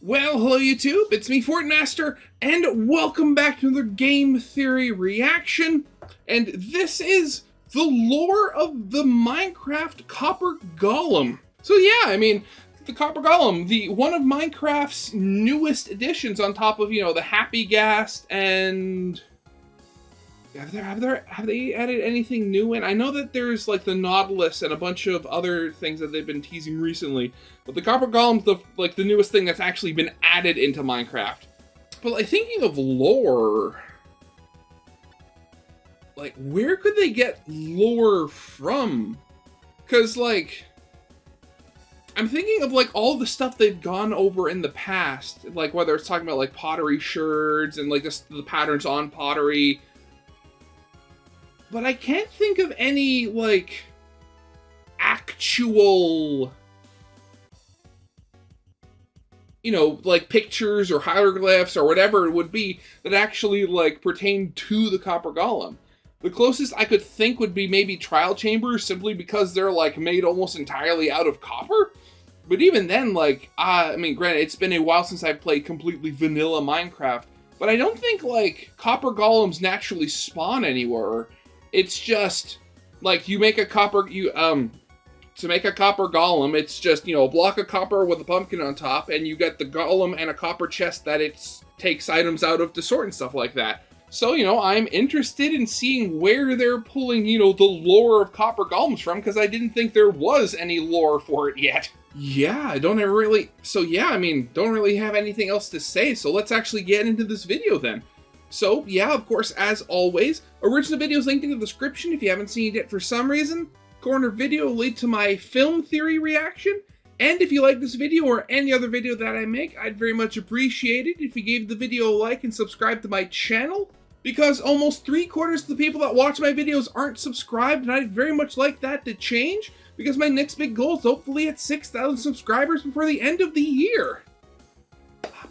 Well, hello YouTube, it's me, Fortmaster, and welcome back to another Game Theory reaction. And this is the lore of the Minecraft Copper Golem. So yeah, I mean, the Copper Golem, one of Minecraft's newest additions on top of, the Happy Ghast and... Have they added anything new in? I know that there's like the Nautilus and a bunch of other things that they've been teasing recently, but the Copper Golem's the newest thing that's actually been added into Minecraft. But like thinking of lore, like where could they get lore from? Because like I'm thinking of like all the stuff they've gone over in the past, like whether it's talking about like pottery sherds and like the patterns on pottery. But I can't think of any, like, actual, like pictures or hieroglyphs or whatever it would be that actually, like, pertain to the Copper Golem. The closest I could think would be maybe trial chambers, simply because they're, like, made almost entirely out of copper. But even then, like, I mean, granted, it's been a while since I've played completely vanilla Minecraft, but I don't think, like, Copper Golems naturally spawn anywhere. It's just like you make a copper to make a copper golem, it's just, a block of copper with a pumpkin on top, and you get the golem and a copper chest that it takes items out of to sort and stuff like that. So, I'm interested in seeing where they're pulling, the lore of copper golems from, because I didn't think there was any lore for it yet. Yeah, I don't really have anything else to say, so let's actually get into this video then. So, yeah, of course, as always, original videos linked in the description if you haven't seen it yet for some reason. Corner video will lead to my film theory reaction. And if you like this video or any other video that I make, I'd very much appreciate it if you gave the video a like and subscribe to my channel. Because almost 3/4 of the people that watch my videos aren't subscribed, and I'd very much like that to change. Because my next big goal is hopefully at 6,000 subscribers before the end of the year.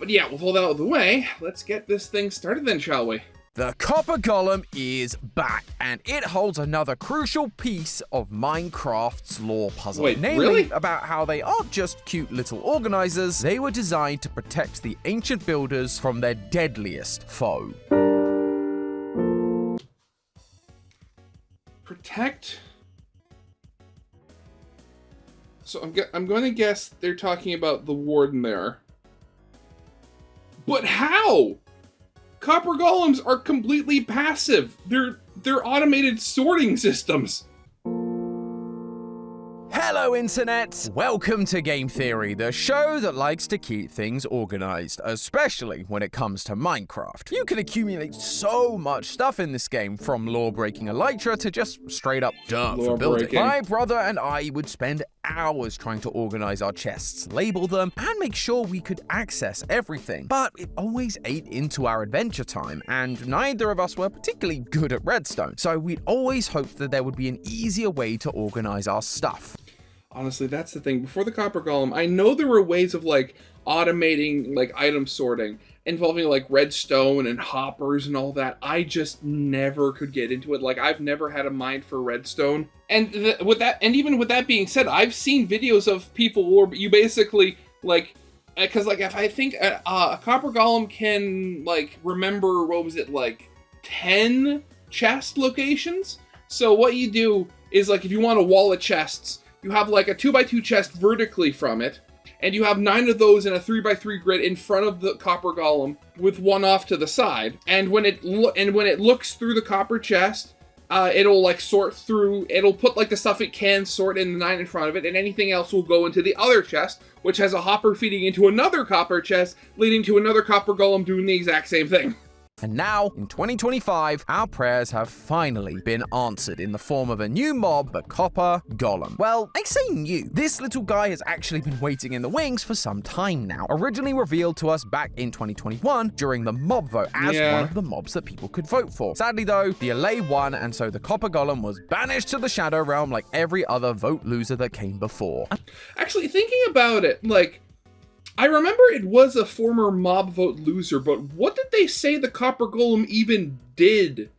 But yeah, with all that out of the way, let's get this thing started then, shall we? The Copper Golem is back, and it holds another crucial piece of Minecraft's lore puzzle. Wait, namely, really? about how they aren't just cute little organizers, they were designed to protect the ancient builders from their deadliest foe. Protect? So I'm going to guess they're talking about the warden there. But how? Copper golems are completely passive. They're automated sorting systems. Hello, Internet! Welcome to Game Theory, the show that likes to keep things organized, especially when it comes to Minecraft. You can accumulate so much stuff in this game, from lore-breaking elytra to just straight-up dirt for building. My brother and I would spend hours trying to organize our chests, label them, and make sure we could access everything. But it always ate into our adventure time, and neither of us were particularly good at redstone, so we'd always hoped that there would be an easier way to organize our stuff. Honestly, that's the thing. Before the Copper Golem, I know there were ways of, like, automating, like, item sorting, involving, like, redstone and hoppers and all that. I just never could get into it. Like, I've never had a mind for redstone. And even with that being said, I've seen videos of people where you basically, like, because, like, if I think a Copper Golem can, like, remember, what was it, like, 10 chest locations? So what you do is, like, if you want a wall of chests, you have like a 2x2 chest vertically from it, and you have 9 of those in a 3x3 grid in front of the Copper Golem, with one off to the side. And when it looks through the copper chest, it'll like sort through. It'll put like the stuff it can sort in the 9 in front of it, and anything else will go into the other chest, which has a hopper feeding into another copper chest, leading to another Copper Golem doing the exact same thing. And now, in 2025, our prayers have finally been answered in the form of a new mob, the Copper Golem. Well, I say new. This little guy has actually been waiting in the wings for some time now. Originally revealed to us back in 2021 during the mob vote as one of the mobs that people could vote for. Sadly though, the LA won, and so the Copper Golem was banished to the Shadow Realm like every other vote loser that came before. Actually, thinking about it, like, I remember it was a former mob vote loser, but what did they say the Copper Golem even did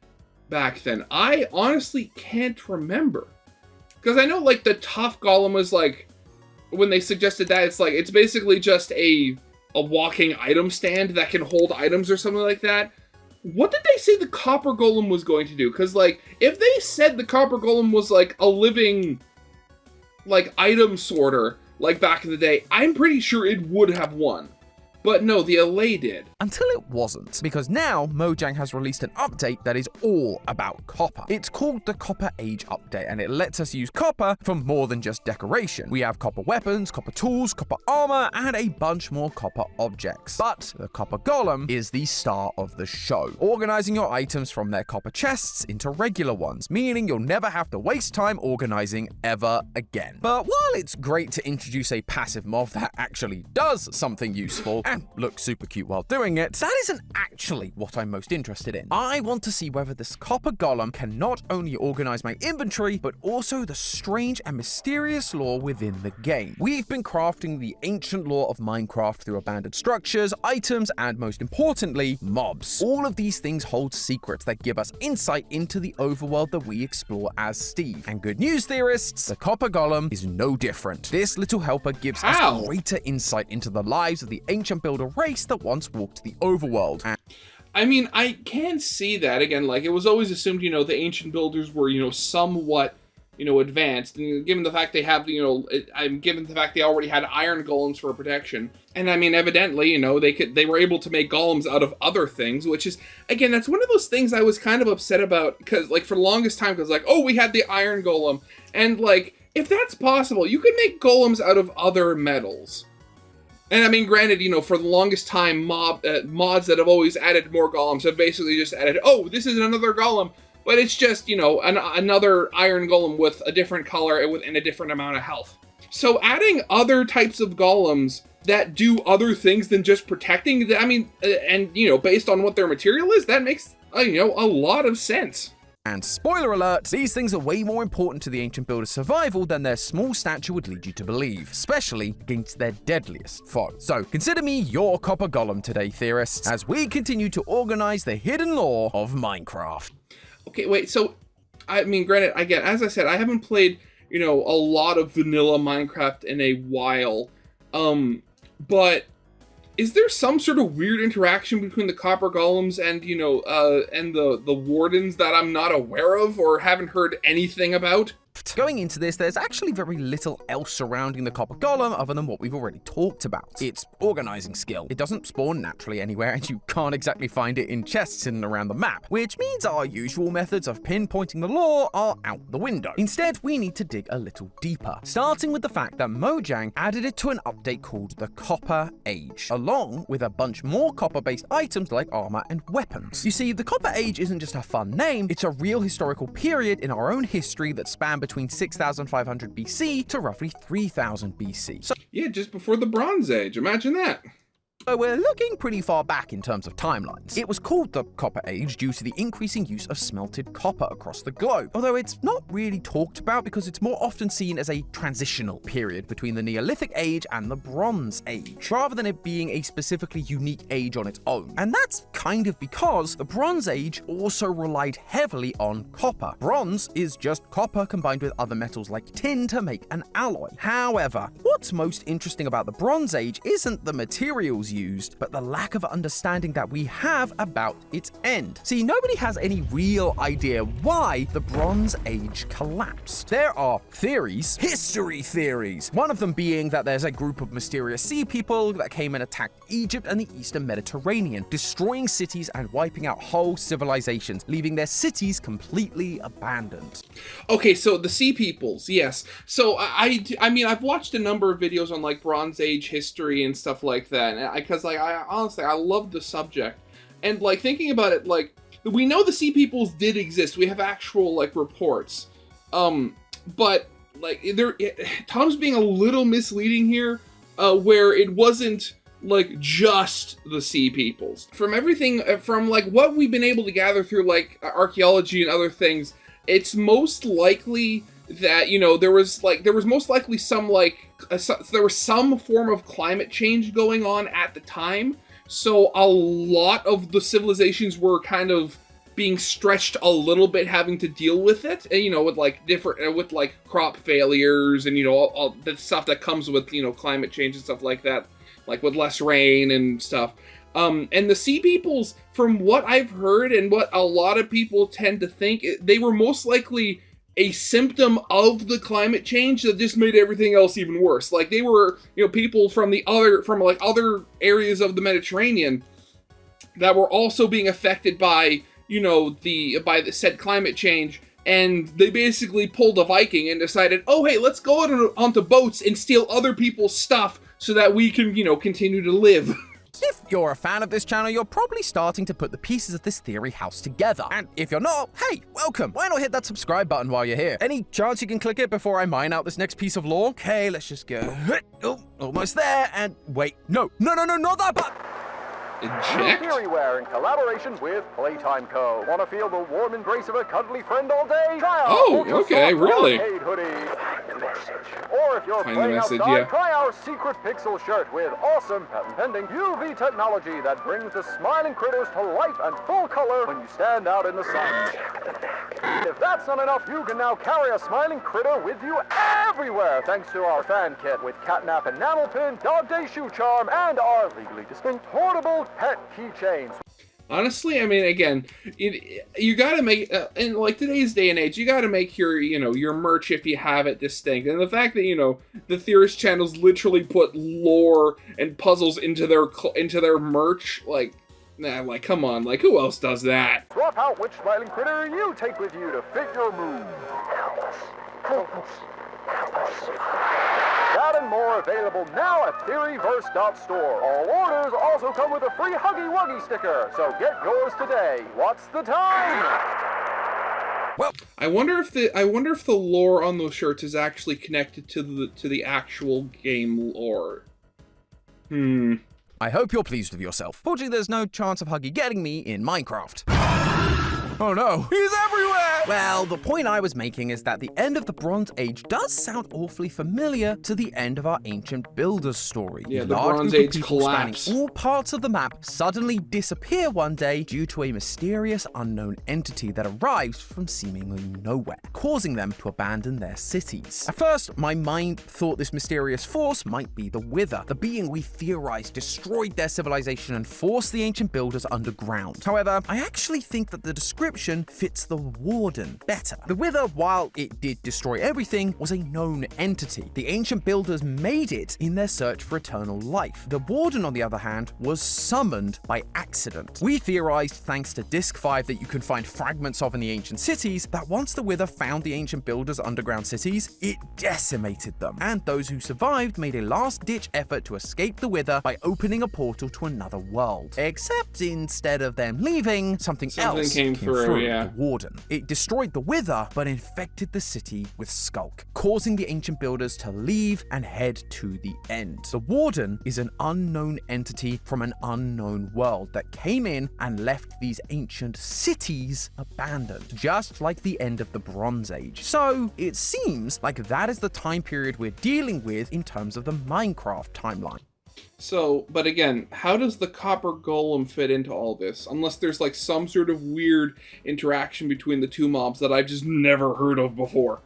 back then? I honestly can't remember. Because I know, like, the tough golem was, like, when they suggested that, it's like, it's basically just a a walking item stand that can hold items or something like that. What did they say the Copper Golem was going to do? Because, like, if they said the Copper Golem was, like, a living, like, item sorter, like, back in the day, I'm pretty sure it would have won. But no, the LA did. Until it wasn't, because now Mojang has released an update that is all about copper. It's called the Copper Age Update, and it lets us use copper for more than just decoration. We have copper weapons, copper tools, copper armor, and a bunch more copper objects. But the Copper Golem is the star of the show, organizing your items from their copper chests into regular ones, meaning you'll never have to waste time organizing ever again. But while it's great to introduce a passive mob that actually does something useful, and looks super cute while doing it, that isn't actually what I'm most interested in. I want to see whether this Copper Golem can not only organize my inventory, but also the strange and mysterious lore within the game. We've been crafting the ancient lore of Minecraft through abandoned structures, items, and most importantly, mobs. All of these things hold secrets that give us insight into the overworld that we explore as Steve. And good news, theorists, the Copper Golem is no different. This little helper gives us greater insight into the lives of the ancient builder race that once walked the overworld. I mean, I can see that. Again, like, it was always assumed, you know, the ancient builders were, you know, somewhat, you know, advanced. And given the fact they have, you know, given the fact they already had iron golems for protection. And I mean, evidently, you know, they were able to make golems out of other things, which is, again, that's one of those things I was kind of upset about. Because, like, for the longest time, because, like, oh, we had the iron golem. And, like, if that's possible, you could make golems out of other metals. And I mean, granted, you know, for the longest time, mods that have always added more golems have basically just added, oh, this is another golem, but it's just, you know, another iron golem with a different color and a different amount of health. So adding other types of golems that do other things than just protecting, I mean, and, you know, based on what their material is, that makes, you know, a lot of sense. And spoiler alert, these things are way more important to the ancient builder's survival than their small stature would lead you to believe, especially against their deadliest foe. So consider me your Copper Golem today, theorists, as we continue to organize the hidden lore of Minecraft. Okay, wait, so, I mean, granted, again, as I said, I haven't played, you know, a lot of vanilla Minecraft in a while, but is there some sort of weird interaction between the Copper Golems and, you know, and the Wardens that I'm not aware of or haven't heard anything about? Going into this, there's actually very little else surrounding the Copper Golem other than what we've already talked about. It's organizing skill. It doesn't spawn naturally anywhere, and you can't exactly find it in chests in and around the map, which means our usual methods of pinpointing the lore are out the window. Instead, we need to dig a little deeper, starting with the fact that Mojang added it to an update called the Copper Age, along with a bunch more copper-based items like armor and weapons. You see, the Copper Age isn't just a fun name, it's a real historical period in our own history that spanned between 6,500 BC to roughly 3,000 BC. So yeah, just before the Bronze Age. Imagine that. So we're looking pretty far back in terms of timelines. It was called the Copper Age due to the increasing use of smelted copper across the globe, although it's not really talked about because it's more often seen as a transitional period between the Neolithic Age and the Bronze Age, rather than it being a specifically unique age on its own. And that's kind of because the Bronze Age also relied heavily on copper. Bronze is just copper combined with other metals like tin to make an alloy. However, what's most interesting about the Bronze Age isn't the materials used, but the lack of understanding that we have about its end. See, nobody has any real idea why the Bronze Age collapsed. There are theories, history theories, one of them being that there's a group of mysterious sea people that came and attacked Egypt and the Eastern Mediterranean, destroying cities and wiping out whole civilizations, leaving their cities completely abandoned. Okay, so the sea peoples, yes. So I mean, I've watched a number of videos on like Bronze Age history and stuff like that, because like I honestly love the subject, and like thinking about it, like we know the sea peoples did exist. We have actual like reports, but like Tom's being a little misleading here, where it wasn't like just the sea peoples. From everything, from like what we've been able to gather through like archaeology and other things, it's most likely that, you know, there was most likely some like there was some form of climate change going on at the time, so a lot of the civilizations were kind of being stretched a little bit, having to deal with it, and, you know, with like different, with like crop failures and, you know, all the stuff that comes with, you know, climate change and stuff like that, like with less rain and stuff. And the sea peoples, from what I've heard and what a lot of people tend to think, they were most likely a symptom of the climate change that just made everything else even worse. Like, they were, you know, people from other areas of the Mediterranean that were also being affected by, you know, by the said climate change, and they basically pulled a Viking and decided, oh hey, let's go onto boats and steal other people's stuff so that we can, you know, continue to live. If you're a fan of this channel, you're probably starting to put the pieces of this theory house together. And if you're not, hey, welcome. Why not hit that subscribe button while you're here? Any chance you can click it before I mine out this next piece of lore? Okay, let's just go. Oh, almost there. And wait, no, not that button. Eject? New Theoryware in collaboration with Playtime Co. Want to feel the warm embrace of a cuddly friend all day? Try our ultra okay, soft really? arcade hoodie. Or if you're Find the playing message, outside, yeah. try our secret pixel shirt with awesome patent pending UV technology that brings the smiling critters to life and full color when you stand out in the sun. If that's not enough, you can now carry a smiling critter with you everywhere thanks to our fan kit with catnap enamel pin, dog day shoe charm, and our legally distinct portable pet keychains. Honestly, I mean, again, you gotta make, in like today's day and age, you gotta make your, you know, your merch, if you have it, distinct. And the fact that, you know, the Theorist channels literally put lore and puzzles into their merch, like, nah, like, come on, like, who else does that? Swap out which smiling critter you take with you to fit your mood. Help us. That and more available now at Theoryverse.store. All orders also come with a free Huggy Wuggy sticker, so get yours today. What's the time? Well, I wonder if the lore on those shirts is actually connected to the actual game lore. I hope you're pleased with yourself. Fortunately, there's no chance of Huggy getting me in Minecraft. Oh no, he's everywhere! Well, the point I was making is that the end of the Bronze Age does sound awfully familiar to the end of our ancient builders story. Yeah, the Large Bronze group of Age people collapse. spanning all parts of the map suddenly disappear one day due to a mysterious unknown entity that arrives from seemingly nowhere, causing them to abandon their cities. At first, my mind thought this mysterious force might be the Wither, the being we theorized destroyed their civilization and forced the ancient builders underground. However, I actually think that the description fits the Warden better. The Wither, while it did destroy everything, was a known entity. The ancient builders made it in their search for eternal life. The Warden, on the other hand, was summoned by accident. We theorized, thanks to Disc 5 that you can find fragments of in the ancient cities, that once the Wither found the ancient builders' underground cities, it decimated them. And those who survived made a last-ditch effort to escape the Wither by opening a portal to another world. Except instead of them leaving, something else came through, yeah. the Warden. It destroyed the Wither, but infected the city with Skulk, causing the ancient builders to leave and head to the end. The Warden is an unknown entity from an unknown world that came in and left these ancient cities abandoned, just like the end of the Bronze Age. So it seems like that is the time period we're dealing with in terms of the Minecraft timeline. So, but again, how does the Copper Golem fit into all this? Unless there's like some sort of weird interaction between the two mobs that I've just never heard of before.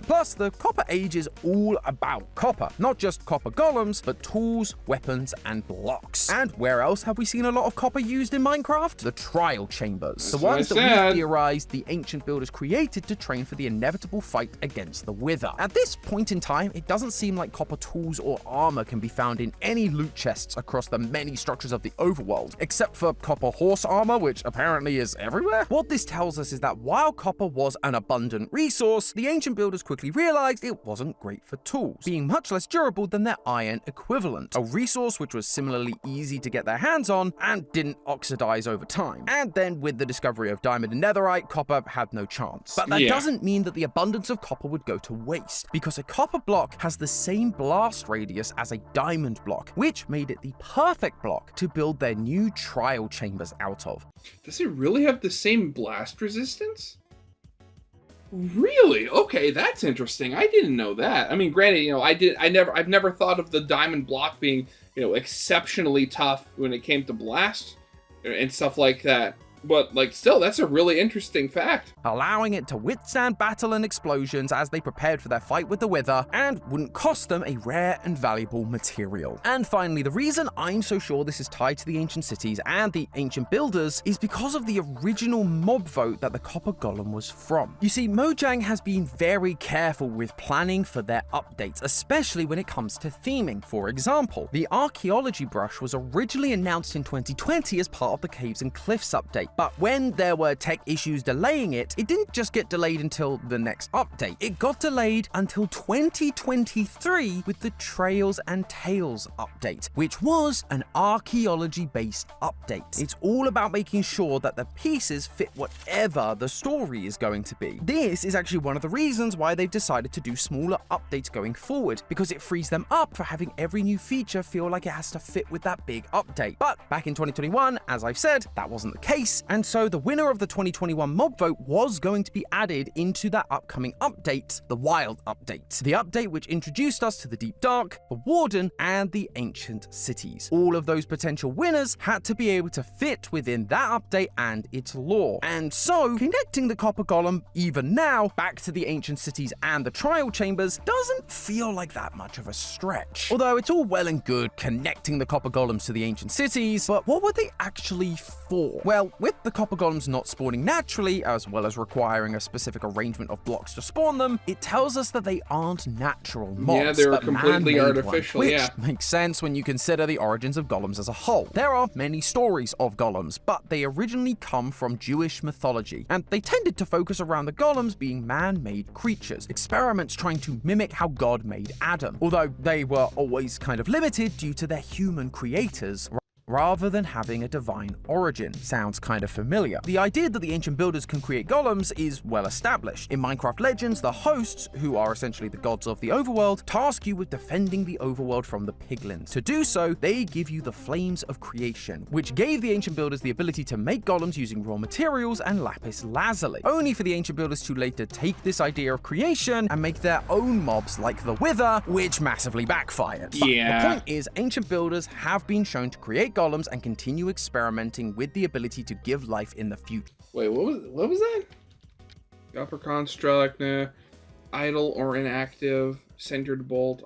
Plus, the Copper Age is all about copper. Not just copper golems, but tools, weapons, and blocks. And where else have we seen a lot of copper used in Minecraft? The trial chambers. The ones that we theorized the ancient builders created to train for the inevitable fight against the Wither. At this point in time, it doesn't seem like copper tools or armor can be found in any loot chests across the many structures of the overworld, except for copper horse armor, which apparently is everywhere. What this tells us is that while copper was an abundant resource, the ancient builders quickly realized it wasn't great for tools, being much less durable than their iron equivalent, a resource which was similarly easy to get their hands on and didn't oxidize over time. And then with the discovery of diamond and netherite, copper had no chance. But that doesn't mean that the abundance of copper would go to waste, because a copper block has the same blast radius as a diamond block, which made it the perfect block to build their new trial chambers out of. Does it really have the same blast resistance? Really? Okay, that's interesting. I didn't know that. I mean, granted, you know, I've never thought of the diamond block being, you know, exceptionally tough when it came to blast and stuff like that. But, like, still, that's a really interesting fact. allowing it to withstand battle and explosions as they prepared for their fight with the Wither, and wouldn't cost them a rare and valuable material. And finally, the reason I'm so sure this is tied to the ancient cities and the ancient builders is because of the original mob vote that the Copper Golem was from. You see, Mojang has been very careful with planning for their updates, especially when it comes to theming. For example, the archaeology brush was originally announced in 2020 as part of the Caves and Cliffs update, but when there were tech issues delaying it, it didn't just get delayed until the next update. It got delayed until 2023 with the Trails and Tales update, which was an archaeology-based update. It's all about making sure that the pieces fit whatever the story is going to be. This is actually one of the reasons why they've decided to do smaller updates going forward, because it frees them up for having every new feature feel like it has to fit with that big update. But back in 2021, as I've said, that wasn't the case, and so the winner of the 2021 mob vote was going to be added into that upcoming update, the Wild update. The update which introduced us to the Deep Dark, the Warden, and the Ancient Cities. All of those potential winners had to be able to fit within that update and its lore. And so, connecting the Copper Golem, even now, back to the Ancient Cities and the Trial Chambers doesn't feel like that much of a stretch. Although it's all well and good connecting the Copper Golems to the Ancient Cities, but what were they actually for? Well, with the Copper Golems not spawning naturally, as well as requiring a specific arrangement of blocks to spawn them, it tells us that they aren't natural mobs. Yeah, they were but completely man-made artificial, ones, which yeah. makes sense when you consider the origins of golems as a whole. There are many stories of golems, but they originally come from Jewish mythology, and they tended to focus around the golems being man-made creatures, experiments trying to mimic how God made Adam, although they were always kind of limited due to their human creators rather than having a divine origin. Sounds kind of familiar. The idea that the ancient builders can create golems is well established. In Minecraft Legends, the hosts, who are essentially the gods of the overworld, task you with defending the overworld from the piglins. To do so, they give you the flames of creation, which gave the ancient builders the ability to make golems using raw materials and lapis lazuli, only for the ancient builders to later take this idea of creation and make their own mobs like the Wither, which massively backfired. But Yeah. the point is, ancient builders have been shown to create golems and continue experimenting with the ability to give life in the future. Wait, what was that? Upper construct, idle or inactive, centered bolt,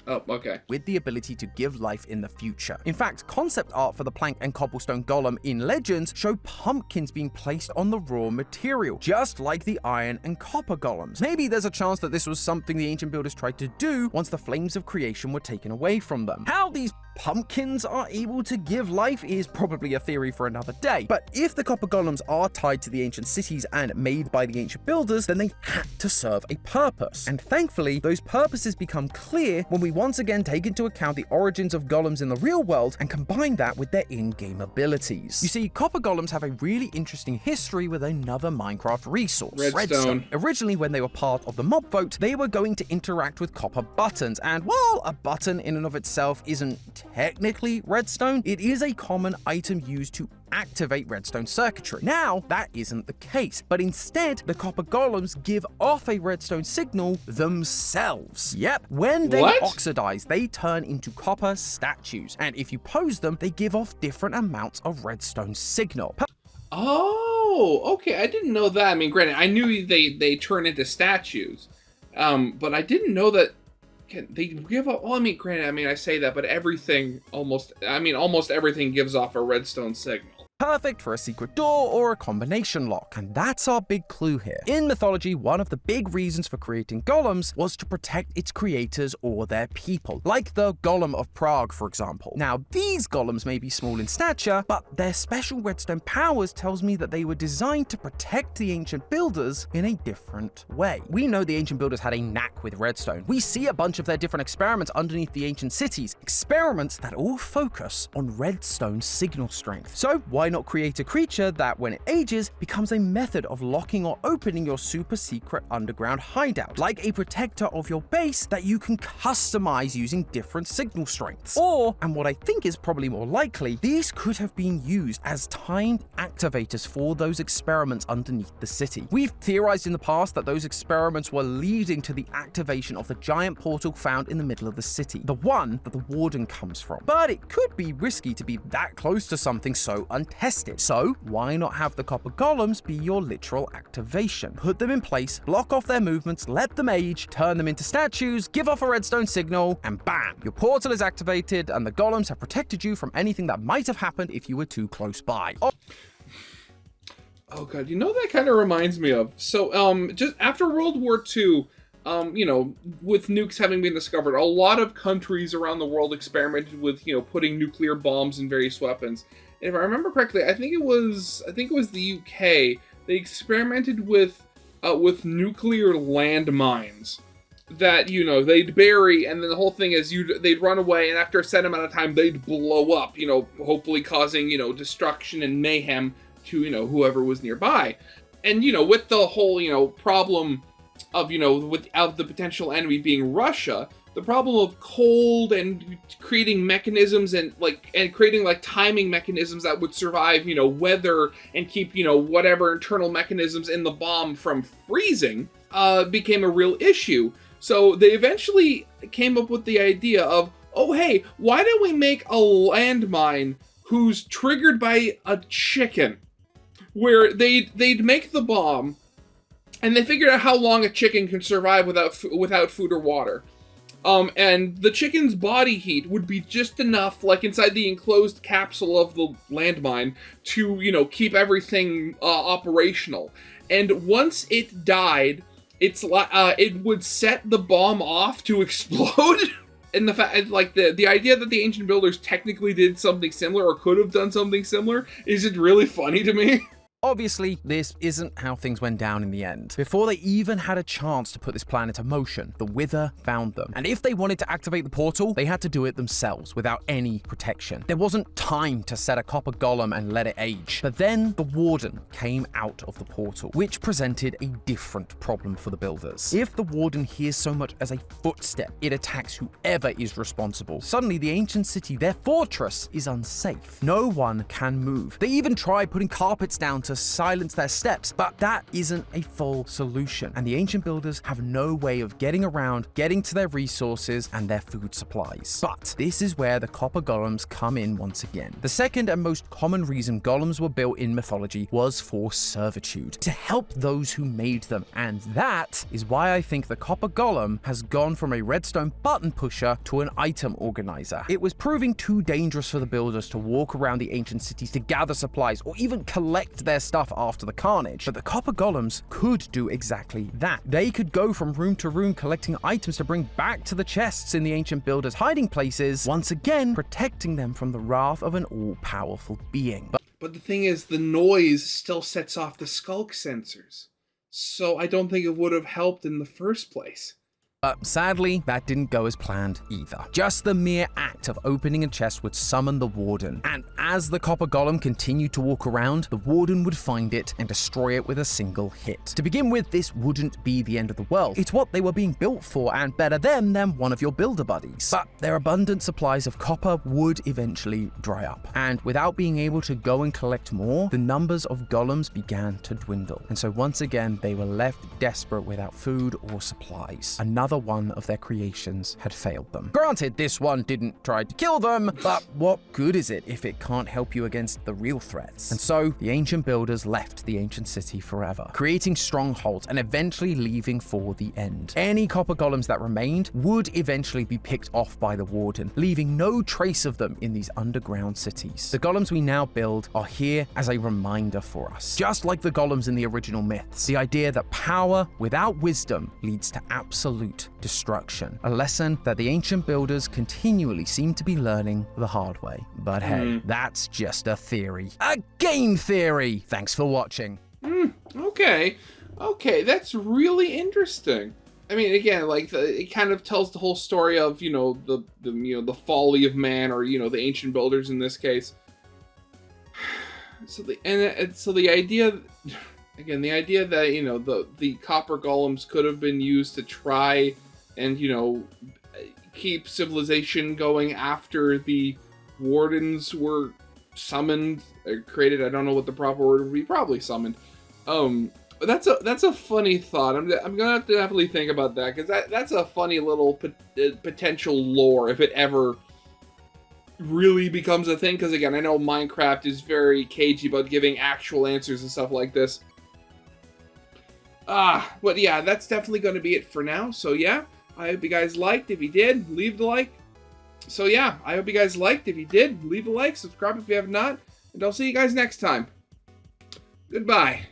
oh, okay. With the ability to give life in the future. In fact, concept art for the plank and cobblestone golem in Legends show pumpkins being placed on the raw material, just like the iron and copper golems. Maybe there's a chance that this was something the ancient builders tried to do once the flames of creation were taken away from them. How these pumpkins are able to give life is probably a theory for another day, but if the copper golems are tied to the ancient cities and made by the ancient builders, then they had to serve a purpose. And thankfully, those purposes become clear when we once again take into account the origins of golems in the real world and combine that with their in-game abilities. You see, copper golems have a really interesting history with another Minecraft resource, Redstone. Originally, when they were part of the mob vote, they were going to interact with copper buttons, and while a button in and of itself isn't technically redstone, it is a common item used to activate redstone circuitry. Now, that isn't the case, but instead, the copper golems give off a redstone signal themselves. Yep, when they oxidize, they turn into copper statues, and if you pose them, they give off different amounts of redstone signal. Oh, okay. I didn't know that. I mean, granted, I knew they turn into statues, but I didn't know that they give up. Well, I mean, granted, I mean, I say that, but almost everything gives off a redstone signal. Perfect for a secret door or a combination lock. And that's our big clue here. In mythology, one of the big reasons for creating golems was to protect its creators or their people, like the Golem of Prague, for example. Now, these golems may be small in stature, but their special redstone powers tells me that they were designed to protect the ancient builders in a different way. We know the ancient builders had a knack with redstone. We see a bunch of their different experiments underneath the ancient cities, experiments that all focus on redstone signal strength. So why not create a creature that, when it ages, becomes a method of locking or opening your super secret underground hideout, like a protector of your base that you can customize using different signal strengths. Or, and what I think is probably more likely, these could have been used as timed activators for those experiments underneath the city. We've theorized in the past that those experiments were leading to the activation of the giant portal found in the middle of the city, the one that the Warden comes from. But it could be risky to be that close to something so untapped. tested. So why not have the Copper Golems be your literal activation? Put them in place, block off their movements, let them age, turn them into statues, give off a redstone signal, and bam! Your portal is activated and the golems have protected you from anything that might have happened if you were too close by. Oh god, you know that kind of reminds me of. So, just after World War II, with nukes having been discovered, a lot of countries around the world experimented with, putting nuclear bombs in various weapons. And if I remember correctly, I think it was the UK. They experimented with nuclear landmines that, they'd bury, and then the whole thing is they'd run away, and after a set amount of time, they'd blow up, hopefully causing, destruction and mayhem to, whoever was nearby. And, with the whole, problem of, without the potential enemy being Russia, the problem of cold and creating mechanisms and creating timing mechanisms that would survive, weather and keep, whatever internal mechanisms in the bomb from freezing, became a real issue. So they eventually came up with the idea of, oh hey, why don't we make a landmine who's triggered by a chicken? Where they'd make the bomb, and they figured out how long a chicken can survive without food or water. And the chicken's body heat would be just enough, inside the enclosed capsule of the landmine, to, keep everything operational. And once it died, it would set the bomb off to explode. And the fact, the idea that the ancient builders technically did something similar or could have done something similar is really funny to me. Obviously, this isn't how things went down in the end. Before they even had a chance to put this plan into motion, the Wither found them. And if they wanted to activate the portal, they had to do it themselves without any protection. There wasn't time to set a Copper Golem and let it age. But then the Warden came out of the portal, which presented a different problem for the builders. If the Warden hears so much as a footstep, it attacks whoever is responsible. Suddenly, the ancient city, their fortress, is unsafe. No one can move. They even tried putting carpets down to silence their steps, but that isn't a full solution, and the ancient builders have no way of getting around, getting to their resources and their food supplies. But this is where the Copper Golems come in once again. The second and most common reason golems were built in mythology was for servitude, to help those who made them, and that is why I think the Copper Golem has gone from a redstone button pusher to an item organizer. It was proving too dangerous for the builders to walk around the ancient cities to gather supplies or even collect their stuff after the carnage, but the Copper Golems could do exactly that. They could go from room to room collecting items to bring back to the chests in the ancient builders' hiding places, once again protecting them from the wrath of an all-powerful being. But the thing is, the noise still sets off the skulk sensors, so I don't think it would have helped in the first place. But sadly, that didn't go as planned either. Just the mere act of opening a chest would summon the Warden, and as the Copper Golem continued to walk around, the Warden would find it and destroy it with a single hit. To begin with, this wouldn't be the end of the world. It's what they were being built for, and better them than one of your builder buddies. But their abundant supplies of copper would eventually dry up, and without being able to go and collect more, the numbers of golems began to dwindle. And so once again, they were left desperate without food or supplies. Another one of their creations had failed them. Granted, this one didn't try to kill them, but what good is it if it can't help you against the real threats? And so the ancient builders left the ancient city forever, creating strongholds and eventually leaving for the end. Any Copper Golems that remained would eventually be picked off by the Warden, leaving no trace of them in these underground cities. The golems we now build are here as a reminder for us. Just like the golems in the original myths, the idea that power without wisdom leads to absolute destruction. A lesson that the ancient builders continually seem to be learning the hard way. But hey, that's just a theory. A game theory! Thanks for watching. Okay, that's really interesting. I mean, again, it kind of tells the whole story of, the folly of man, or, the ancient builders in this case. So the idea... Again, the idea that, the Copper Golems could have been used to try and, keep civilization going after the Wardens were summoned, or created. I don't know what the proper word would be, probably summoned. That's a funny thought. I'm gonna have to definitely think about that, because that's a funny little potential lore, if it ever really becomes a thing, because again, I know Minecraft is very cagey about giving actual answers and stuff like this. But yeah, that's definitely going to be it for now. So yeah, I hope you guys liked. If you did, leave the like. So yeah, I hope you guys liked. If you did, leave a like, subscribe if you have not, and I'll see you guys next time. Goodbye.